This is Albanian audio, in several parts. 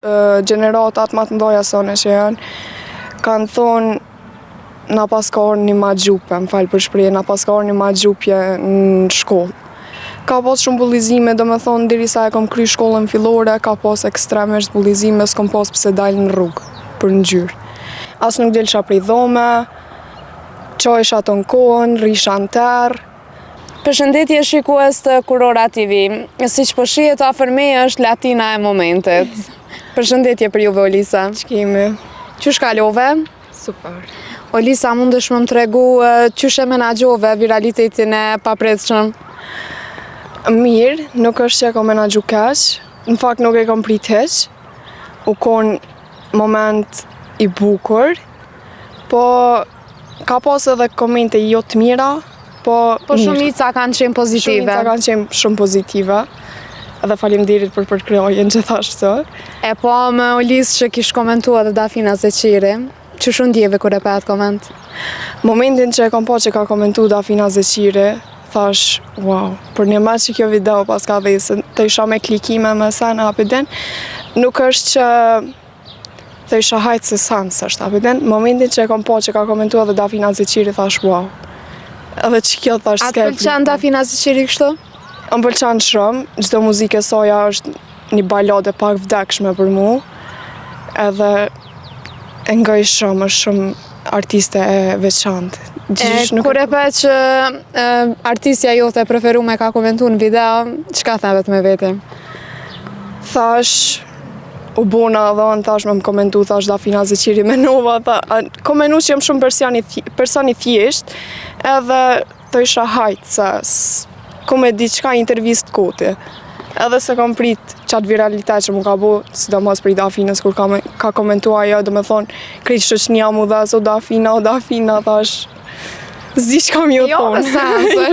Gjeneratat më të mdoja sone që janë, kanë thonë na pas ka orë një ma gjupe, më falë për shprehje, na pas ka orë një ma gjupje në shkollë. Ka pas shumë bullizime, do me thonë, derisa e kom kry shkollën fillore, ka pas ekstremisht bullizime, s'kom pas pse dalë në rrugë, për në gjyrë. As nuk delësha prej dhome, qajsha të në kohën, risha në terë. Përshëndetje shikues të Kurora TV. Siç po shihet afër meje është Latina e momentit. Përshëndetje për juve, Olisa. Ç'kemi? Qysh kalove? Super. Olisa, mundesh më tregu qysh e menaxhove viralitetin e papritshëm? Mirë, nuk është që e kom menaxhu keq, në fakt nuk e kom prit hiq. U kon moment i bukur, po ka pas edhe komente jo të mira, po shumica kanë qenë pozitive. Shumica kanë qenë shumë pozitive. Edhe faleminderit për përkryerjen gjithashtu. E po me Olis që kish komentuar edhe Dafina Zeqiri, çu ndjeve kur e pa atë koment? Momentin që e kom pa që ka komentuar Dafina Zeqiri, thash, wow, për një mas që kjo video pas ka dhe se të isha me klikime me sen apiden, nuk është që të isha hajtë se sans është apiden. Momentin që e kom pa që ka komentuar dhe Dafina Zeqiri, thash, wow. Edhe që kjo thash s'ke. A të pëlqen Dafina Zeqiri kështu? Më pëlqen shumë, çdo muzikë e soja është një balade pak vdekshme për mu, edhe e ngoj shumë, është shumë artiste e veçantë. Kur e pa që artistja jote e preferume ka komentuar në video, çka thavet me vete? Thash, u bona dhe në thash me më komentu, thash Dafina Zeqiri me nova, komenu që jem shumë personi thjesht, edhe të isha hajtë, se kom e diçka intervist koti. Edhe se kom prit qatë viralitet që mu ka bu, sidomos për i Dafinës, kur ka komentua ajo, do me thonë, krejt shoqënia mu dhe, o Dafina, thash, zdi që kam jo thonë.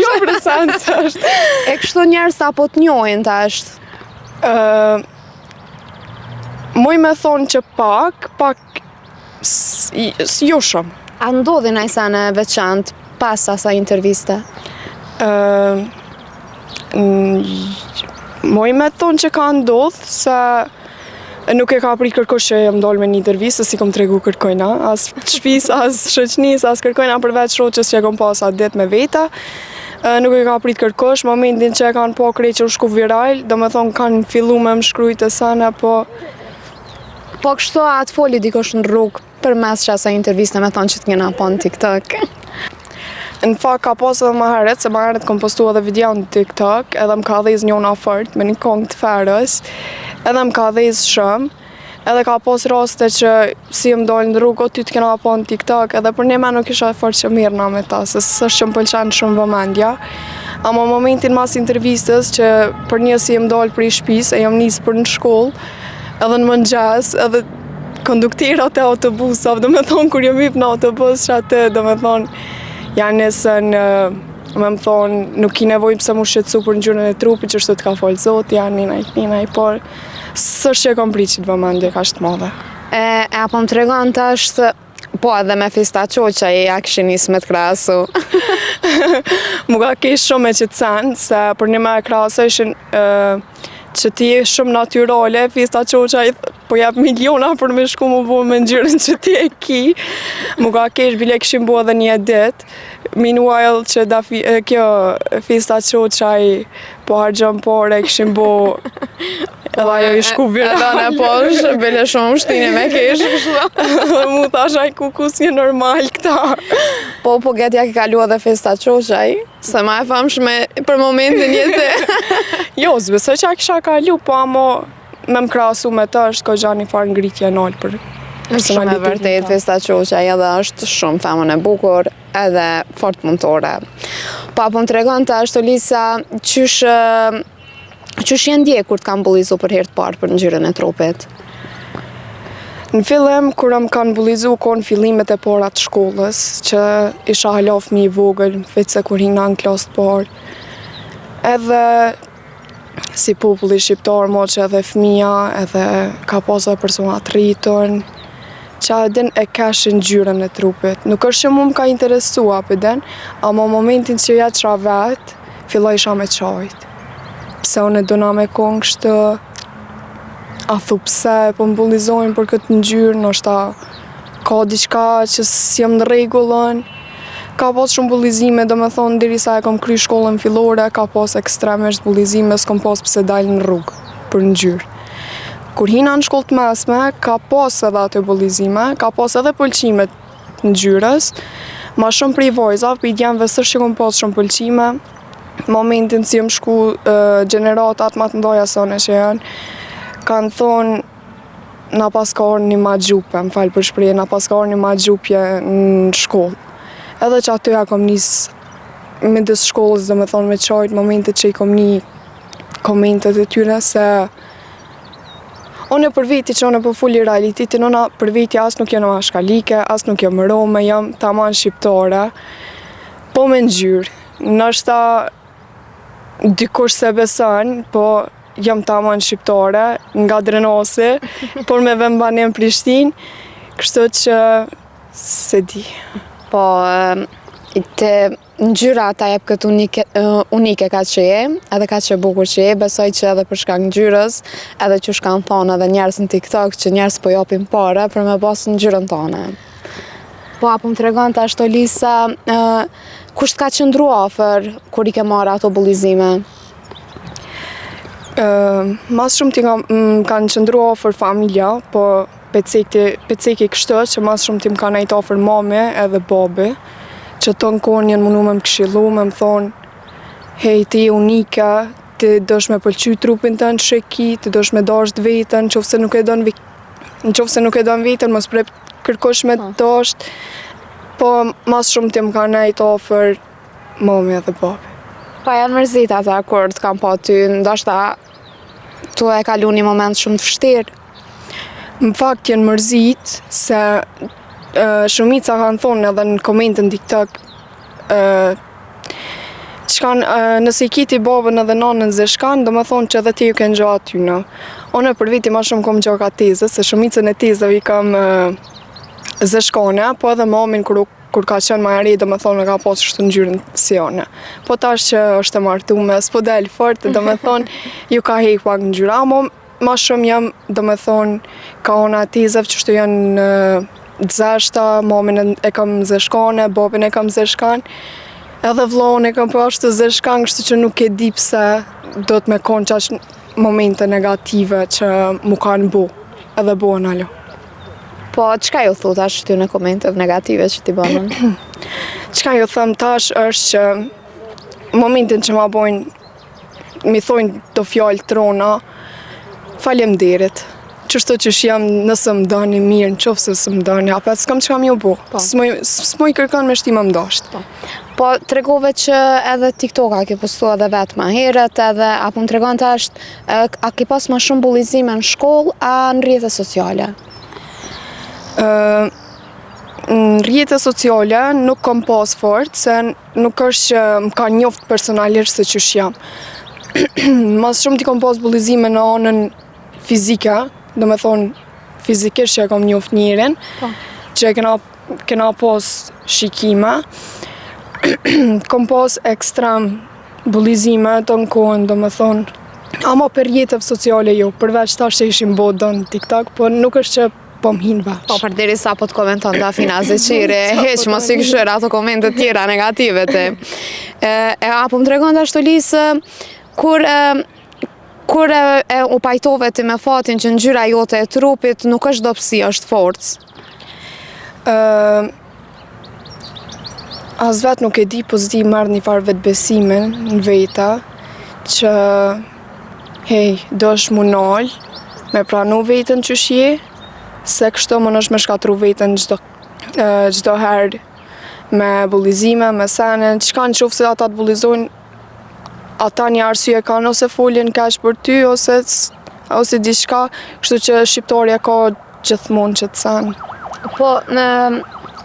Jo për sens është. E kështu njerës apo të njohin tash? Muj me thonë që pak, jo shumë. A ndodhi naj sene veçant pas asaj interviste? Muj me thonë që ka ndodhë, se nuk e ka prit kërkosh që jam dollë me një intervistë, si kom tregu kërkojna, as shpis, as shoqnis, as kërkojna përveç shoqës që e kom pas atë det me veta. Nuk e ka prit kërkosh, momentin që e kanë po krejt që u shku viral, do me thonë kanë fillu me më shkrujt e sana, po kështu atë foli dikosh në rrugë, për mes që asaj interviste me thonë që të njëna po në TikTok. Në fakt ka pas edhe më herët, se më herët kom postu edhe video në TikTok, edhe më ka dhez njona fort me një kong të ferës, edhe më ka dhez shumë, edhe ka pas raste që si më dojnë në rrugë, o ty të kena po në TikTok, edhe për një me nuk isha fort që mirë na me ta, se së që më pëlqenë shumë vëmendja. Ama momentin mas intervistës që për një si më dojnë për i shpis, e jam nisë për në shkollë, edhe në mëngjes, edhe kondukterat e autobusave, do me thonë, kur jam hip në autobus, që atë, do me thonë, janë nesën, me më thonë, nuk i nevoj pëse mu shqetsu për në gjyrën e trupi, që shtu të ka folë zot, janë njënaj, por së që e kom priqit vëmendje ka shtë madhe. Apo më tregon të është, po edhe me Fista Qoqa i akshinis me të krasu. Mu ka kesh shumë e që të sen, se për një me krasu ishin që ti e shumë natyrale, Fista Qoqa po jep miliona për me shku mu bo me ngjyrën që ti e ki. Mu ka kesh bile këshim bo edhe një edit, meanwhile që kjo Fista Qoqa i po hargjën pore, këshim bo edhe ajo i shku viral. Edhe në poshë, bile shumë shtine me kesh. Mu thash aj kukus një normal këta. Po getja ki kalu edhe Fista Qoqa i, se ma e famshme për momentin jetë. Jo, zbesoj që a kisha kalu, po amo me më krasu me të është ko gjani farë ngritje nolë për personalitetin. Shumë e vërtet, Fista Qoqa edhe është shumë femën e bukur edhe fort punëtore. Po më tregon të është, Olisa, qysh jenë dje kur të kam bullizu për herë të parë për ngjyrën e trupit? Në fillim, kur më kanë bullizu, konë fillimet e para të shkollës, që isha hala fëmijë i vogël, veç se kur hina në klasë të parë. Edhe si populli shqiptar, mo që edhe fëmija, edhe ka pasë persona të rritën, që edhe e keshin ngjyrën e trupit. Nuk është që mu më ka interesua për den, ama momentin që ja qa vetë, filloj isha me qajtë. Pse unë e dona me kongë kështë, a thu pse po m'bullizojnë për këtë ngjyrë, ndoshta ka diçka që s'jam në rregullën. Ka pas shumë bullizime, domethënë derisa e kam kry shkollën fillore, ka pas ekstremisht bullizime, s'kam pas pse dal në rrugë për ngjyrë. Kur hina në shkollë të mesme, ka pas edhe ato bullizime, ka pas edhe pëlqime të ngjyrës, ma shumë prej vajzave, për i djemve s'është që kam pas shumë pëlqime. Momentin si jam shku gjeneratat ma të ndoja sone që janë, kanë thonë na pas ka orë një ma gjupe, më falë për shprehje, na pas ka orë një ma gjupje në shkollë. Edhe që aty ja kom njësë midis shkollës, dhe me thonë me qajtë momentet që i kom një komentet e tyre se unë për veti që unë për fulli realitetin, unë për veti asë nuk jam shkalike, asë nuk jam rome, jam taman shqiptare, po me ngjyrë. Nështë dikush se beson, po jam taman shqiptare, nga Drenasi, por me vëmbanë në Prishtinë, kështu që se di. Po, te ngjyra ta jep këtë unike ka që je, edhe ka që bukur që je, besoj që edhe për shkak ngjyrës, edhe që shkanë thonë edhe njerës në TikTok që njerës po jopin pare për me bosë ngjyrën tonë. Po, apo më tregon të ashtu Lisa, kush t'ka qëndru ofër kur i ke marrë ato bullizime? Mas shumë ti kanë qëndru ofër familja, po peceki kështu që mas shumë ti më kanë ajtë ofër mame edhe babi, që të në kohën jenë munu me më këshilu, me më thonë, hej, ti je unika, ti dosh me pëlqy trupin të në sheki, ti dosh me dasht vetën, qofse nuk e don vetën, mos prep kërkosh me dasht, po mas shumë ti më kanë ajtë ofër mame edhe babi. Pa janë mërzit ata kur të kam pa ty, ndoshta tu e kalu një moment shumë të vështirë. Në fakt janë mërzit se shumica kanë thonë edhe në komentën TikTok nëse i kiti babën edhe nanën zeshkan, do më thonë që edhe ti ju kënë gjo atyna. Unë për viti ma shumë kom gjo ka tezës, se shumicën e tezëve i kam zeshkane, po edhe mamin kur ka qenë ma eri, do më thonë ka pasë shtë ngjyrën si one. Po tash që është e martume, s'po del fort, do më thonë ju ka hejk pak ngjyra, ma shumë jam, do më thonë, ka ona tezëve që shtu janë dzeshta, mamin e kam zeshkane, babin e kam zeshkan, edhe vllahun e kam po ashtu zeshkan, kështu që nuk e di pse do të me konë qash momente negative që mu kanë bu, edhe buën alo. Po, qka ju thu tash ty në komentet negative që ti bënën? Qka ju thëm tash është që momentin që ma bojnë, mi thojnë do fjallë trona, faleminderit. Qështu që jam nëse më dani mirë, në qofë se së më dani, apet s'kam që kam ju bu. S'moj kërkan me shtima më dasht. Po, tregove që edhe TikTok a ke postu edhe vetë ma heret, edhe apo më tregon të ashtë, a ke pas ma shumë bullizime në shkollë, a në rrjete sociale? Në rrjete sociale nuk kam pas fort, se nuk është që më ka njoft personalisht se qësh jam. Mas shumë ti kam pas bullizime në anën fizika, do me thonë fizikisht që e kam njoft njerin, që e kena pas shikime. Kam pas ekstrem bullizime të në kohën, do me thonë, ama për rrjetet sociale jo, përveç tash që ishim bo dënë TikTok, po nuk është që po m'hin veç. Po, për diri sa po të komenton të Afina Zeqiri, heq mos i këshër ato komentet tjera negative te. Apo më tregon të ashtu Lisë, kur u pajtove ti me fatin që ngjyra jote e trupit nuk është dobësi, është forcë? As vetë nuk e di, po s'di marrë një farë vetë besimin në veta, që hej, do është mu nalë, me pranu vetën që shje, se kështu më nështë me shkatru vetën gjdo herë me bullizime, me sene, qka në qofë se ata të bullizojnë, ata një arsye kanë ose foljen kash për ty, ose diçka, kështu që shqiptarja ka gjithmonë që të sanë. Po,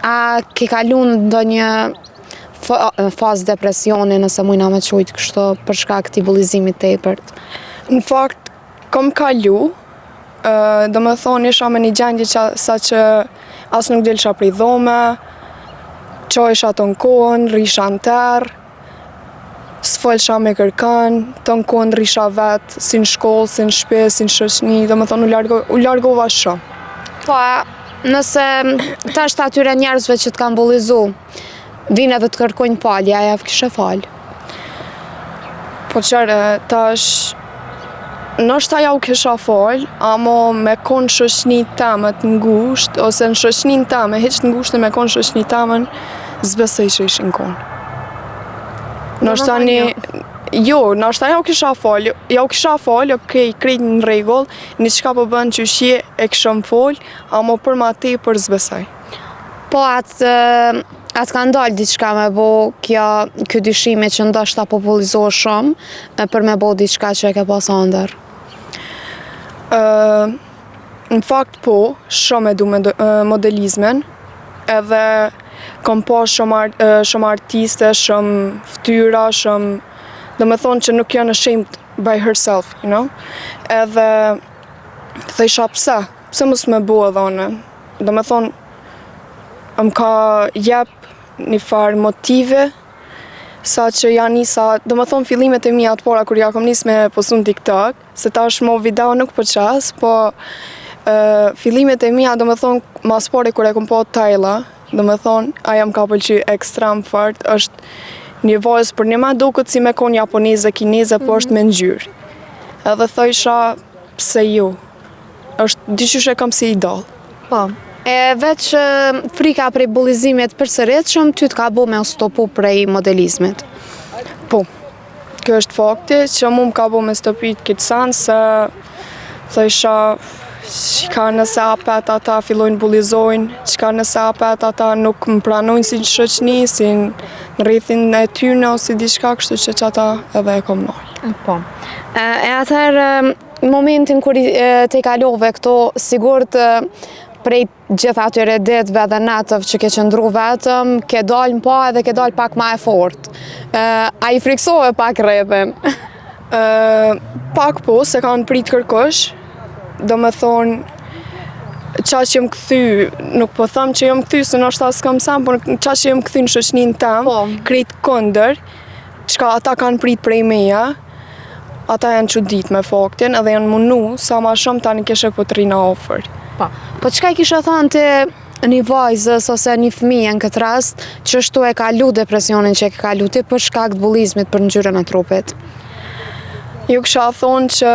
a ke kalun ndonjë fazë depresioni nëse mujna me qujtë kështu për shkak këtij bullizimit tepërt? Në fakt, kom kalu, do me thonë isha me një gjendje sa që as nuk dilsha prej dhome, qojsha të në kohën, risha në terë, folsha me kërkan, të në kohën risha vetë, si në shkollë, si në shtëpi, si në shoqni, dhe më thonë u largova shumë. Po, nëse tash të atyre njerëzve që të kanë bullizu, vinë edhe të kërkojnë falje, a javë kishe falë? Po qërë, tash, nështë ja u kisha falë, amo me konë shoqni temët ngusht, ose në shoqnin teme, heq të ngushtë me konë shoqni temën, zbesej që ishin konë. Nështë tani, nështë ja u kisha falë, okej, krejt në regull, një qka po bënë që shje e këshëm falë, amo për ma te për zbesej. Po atë ka ndalë diçka me bo kjo dyshime që ndoshta populizohë shumë për me bo diçka që e ke pas andër? Në fakt po, shumë e du modelizmen, edhe kom pas shumë artiste, shumë ftyra, dhe me thonë që nuk janë ashamed by herself, you know? Edhe thejsha pse mos me bo edhe one, dhe me thonë, më ka jep një farë motive, sa që janë njësa, dhe më thonë fillimet e mija të pora, kur ja kom njës me postu në TikTok, se ta është mo video nuk për qas, po fillimet e mija, dhe më thonë, mas pore kur e kom po Tajla, dhe më thonë, aja më ka pëlqy ekstrem fort, është një vojës për një ma duket si me konë japoneze, kineze, po është me ngjyrë. Edhe thojsha, pse ju, është diqysh e kam si idol. Po. E veç frika prej bullizimit përsëritshëm, ty të ka bo me stopu prej modelizmit? Po, kjo është fakti që mu më ka bo me stopit këtë sanë, se thësha, qka nëse apet ata fillojnë bullizojnë, qka nëse apet ata nuk më pranojnë si shoqni, si në rrethin e tyne, ose diçka kështu që ata edhe e kom nërë. Po. E atëherë, momentin kur te kalove këto, sigurt prej gjitha atyre ditëve dhe natëve që ke qëndru vetëm, ke dalë më pa edhe ke dalë pak ma e fort. A i friksove pak rrethin? Pak po, se kanë prit kërkosh, do me thonë, qa që jem këthy, nuk po thëmë që jem këthy, se nështë ta s'kam sam, por qa që jem këthy në shoqnin tem, krit këndër, qka ata kanë prit prej meja, ata janë çudit me faktin, edhe janë mundu, sa ma shumë tani keshe po të rina ofër. Po qka i kisha thonë të një vajzës ose një fëmijë në këtë rast që shtu e kalu depresionin që e kalu ti për shkak të bullizmit për ngjyrën e trupit? Ju kisha thonë që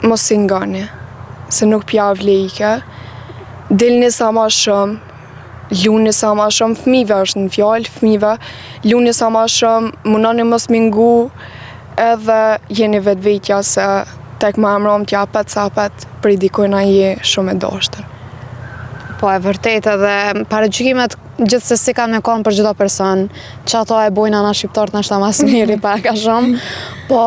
mos i ngani, se nuk pja vlejke, dilni sa ma shumë, luni sa ma shumë, fëmijëve është në fjallë, fëmijëve, luni sa ma shumë, munoni mos mingu, edhe jeni vetvetja se tek ma emrom t'ja apet sa apet për i dikojna je shumë e dashtën. Po e vërtet edhe paragjykimet gjithsesi kanë me konë për çdo person, që ato e bojnë ana shqiptarët nashta mas miri pak a shumë, po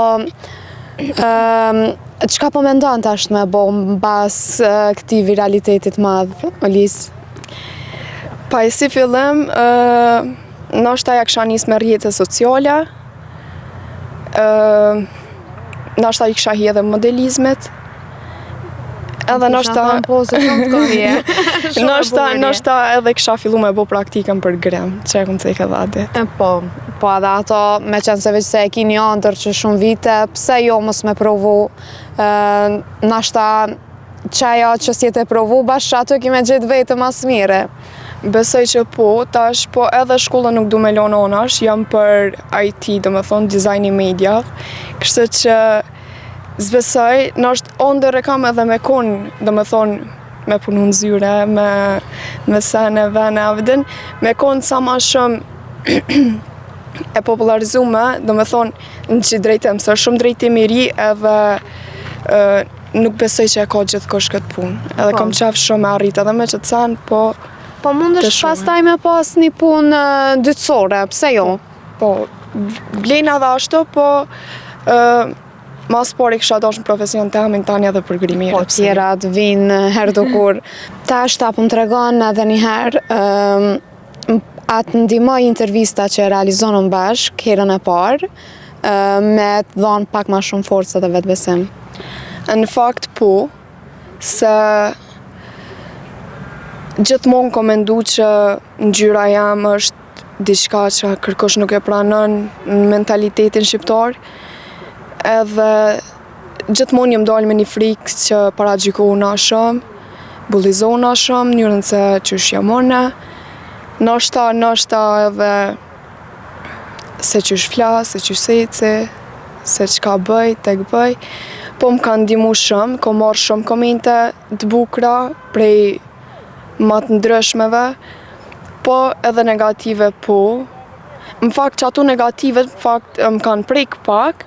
çka po mendon tash me bo mbas këtij viralitetit madh, Olis? Pa i si fillim, nashta ja kisha nis me rrjete sociale, nashta i kisha hi edhe modelizmet, edhe nashta edhe kisha fillu me bo praktikën për grem, që e kom cek edhe adit. Po edhe ato, me qenë se veç se e kini andër që shumë vite, pse jo mos me provu, nashta qaja që s'jete provu, bashkë ato kime gjithë vetë mas mire. Besoj që po, tash po edhe shkolla nuk du me lonë onash, jam për IT, do me thonë, design i media, kështë që zbesoj, nështë ondër e kam edhe me konë, do me thonë, me punu në zyre, me sene, vene, avdin, me konë sa ma shumë e popularizume, do me thonë, në që drejtem, se shumë drejtim i ri edhe nuk besoj që e ka gjithë kosh këtë punë, edhe kam qef shumë me arrit edhe me që të sanë, Po mundësh pastaj me pas një punë dytësore, pse jo? Po, vlejna dhe ashtu, po mas pari kisha dash në profesion të amin tani edhe për grimire. Po tjerat vinë herë do kur. Ta është po më tregon edhe njëherë, atë ndihmoj intervista që realizonën bashkë, herën e parë, me të dhonë pak ma shumë forcë dhe vetbesim. Në fakt po, se gjithmonë kom mendu që ngjyra jam është diçka që kërkosh nuk e pranon në mentalitetin shqiptar, edhe gjithmonë jam dalë me një frikë që paragjykona shumë, bullizona shumë, njërën se qysh jam une, nashta edhe se qysh flas, se qysh seci, se çka bëj, tek bëj, po më kanë ndihmu shumë, ko marrë shumë komente të bukura prej ma të ndryshmeve, po edhe negative po. Në fakt që ato negative më kanë prek pak,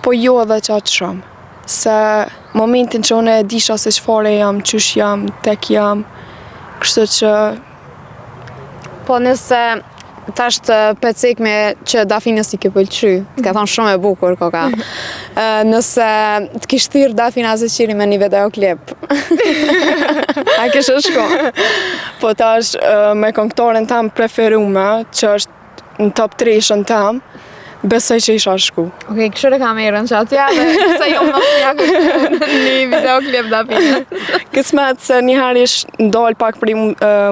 po jo edhe qatë shumë. Se momentin që unë e disha se çfarë jam, qysh jam, tek jam, kështu që... Po nëse tash të pecikme që Dafinës i ke pëlqy, të ka thonë shumë e bukur koka. Nëse të kishtë thirë Dafina Zeqiri me një videoklip, a kishë shko? Po tash me këngëtoren tam preferume, që është në top 3-shën tam, besoj që isha shku. Okej, këshire kamerën që atja dhe se jo më të në një videoklip Dafinës. Kismet se njëherë ish ndalë pak për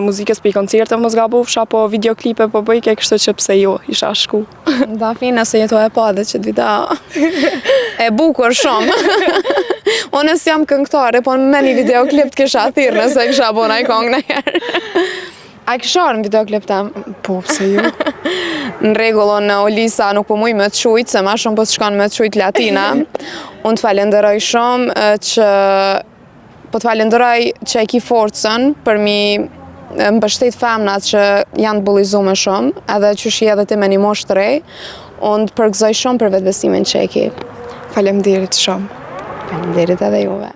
muzikës për i koncerte, mos gabofsha, po videoklipe po bëjke, kështu që pse jo, isha shku. Dafinës se jeto e pa dhe që video e bukur shumë. Unë jam këngëtare, po me një videoklip të kisha thirë nëse kisha bo në i kongë në herë. A i kësharë në videoklip tem? Po, pse jo? Në regullon në Olisa nuk po muj me të shujtë, se ma shumë po të shkanë me të shujtë latina. Unë të falenderoj shumë që po të falenderoj që e ki forcën për mi mbështet femnat që janë të bullizume shumë, edhe që shi edhe ti me një moshë të rej, unë të përgëzoj shumë për vetëbesimin që e ki. Faleminderit shumë. Faleminderit edhe juve.